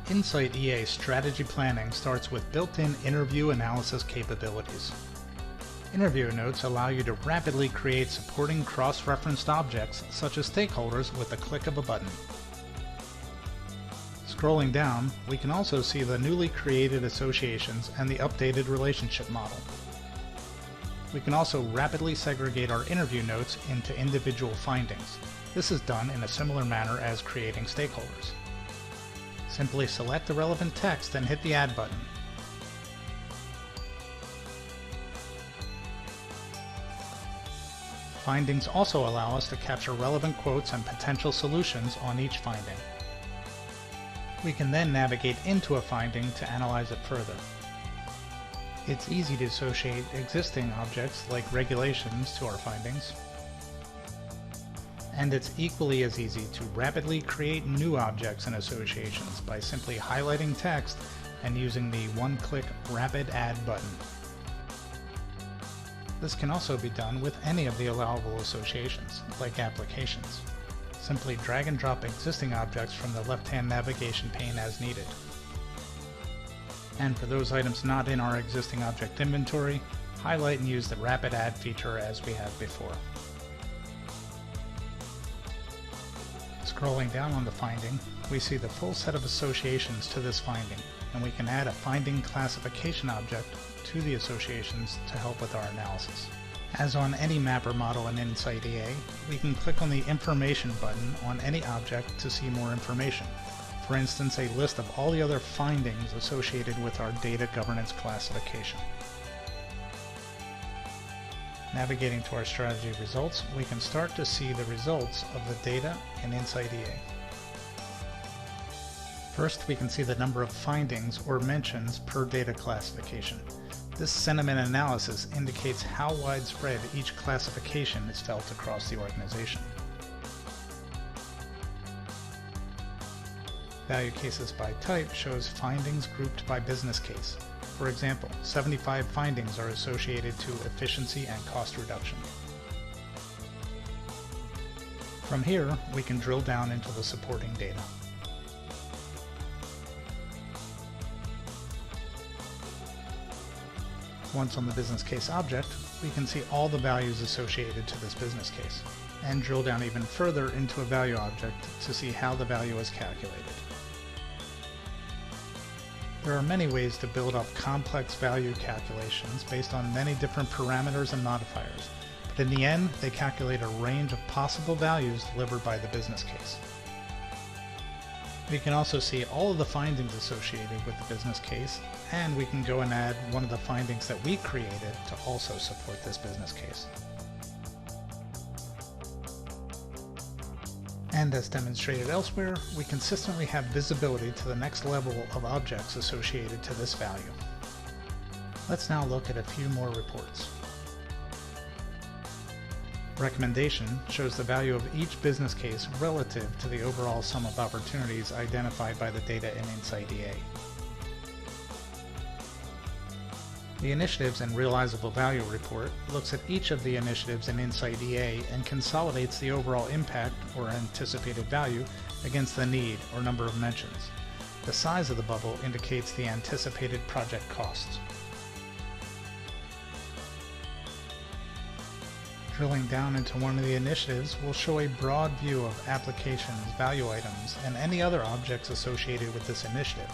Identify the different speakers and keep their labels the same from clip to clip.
Speaker 1: Insight EA strategy planning starts with built-in interview analysis capabilities. Interview notes allow you to rapidly create supporting cross-referenced objects such as stakeholders with the click of a button. Scrolling down, we can also see the newly created associations and the updated relationship model. We can also rapidly segregate our interview notes into individual findings. This is done in a similar manner as creating stakeholders. Simply select the relevant text and hit the Add button. Findings also allow us to capture relevant quotes and potential solutions on each finding. We can then navigate into a finding to analyze it further. It's easy to associate existing objects like regulations to our findings. And it's equally as easy to rapidly create new objects and associations by simply highlighting text and using the one-click Rapid Add button. This can also be done with any of the allowable associations, like applications. Simply drag and drop existing objects from the left-hand navigation pane as needed. And for those items not in our existing object inventory, highlight and use the Rapid Add feature as we have before. Scrolling down on the finding, we see the full set of associations to this finding, and we can add a finding classification object to the associations to help with our analysis. As on any mapper model in Insight EA, we can click on the Information button on any object to see more information. For instance, a list of all the other findings associated with our data governance classification. Navigating to our strategy results, we can start to see the results of the data in Insight EA. First, we can see the number of findings or mentions per data classification. This sentiment analysis indicates how widespread each classification is felt across the organization. Value cases by type shows findings grouped by business case. For example, 75 findings are associated to efficiency and cost reduction. From here, we can drill down into the supporting data. Once on the business case object, we can see all the values associated to this business case, and drill down even further into a value object to see how the value is calculated. There are many ways to build up complex value calculations based on many different parameters and modifiers, but in the end, they calculate a range of possible values delivered by the business case. We can also see all of the findings associated with the business case, and we can go and add one of the findings that we created to also support this business case. And as demonstrated elsewhere, we consistently have visibility to the next level of objects associated to this value. Let's now look at a few more reports. Recommendation shows the value of each business case relative to the overall sum of opportunities identified by the data in Insight EA. The Initiatives and Realizable Value report looks at each of the initiatives in Insight EA and consolidates the overall impact or anticipated value against the need or number of mentions. The size of the bubble indicates the anticipated project costs. Drilling down into one of the initiatives will show a broad view of applications, value items, and any other objects associated with this initiative.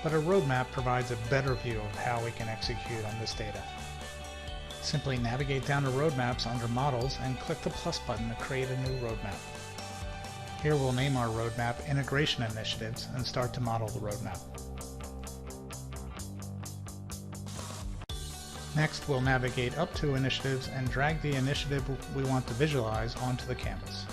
Speaker 1: But a roadmap provides a better view of how we can execute on this data. Simply navigate down to Roadmaps under Models and click the plus button to create a new roadmap. Here we'll name our roadmap Integration Initiatives and start to model the roadmap. Next, we'll navigate up to Initiatives and drag the initiative we want to visualize onto the canvas.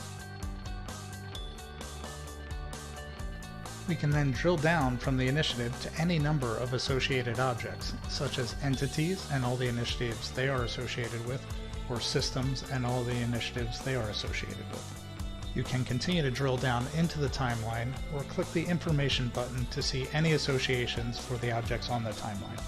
Speaker 1: We can then drill down from the initiative to any number of associated objects, such as entities and all the initiatives they are associated with, or systems and all the initiatives they are associated with. You can continue to drill down into the timeline or click the Information button to see any associations for the objects on the timeline.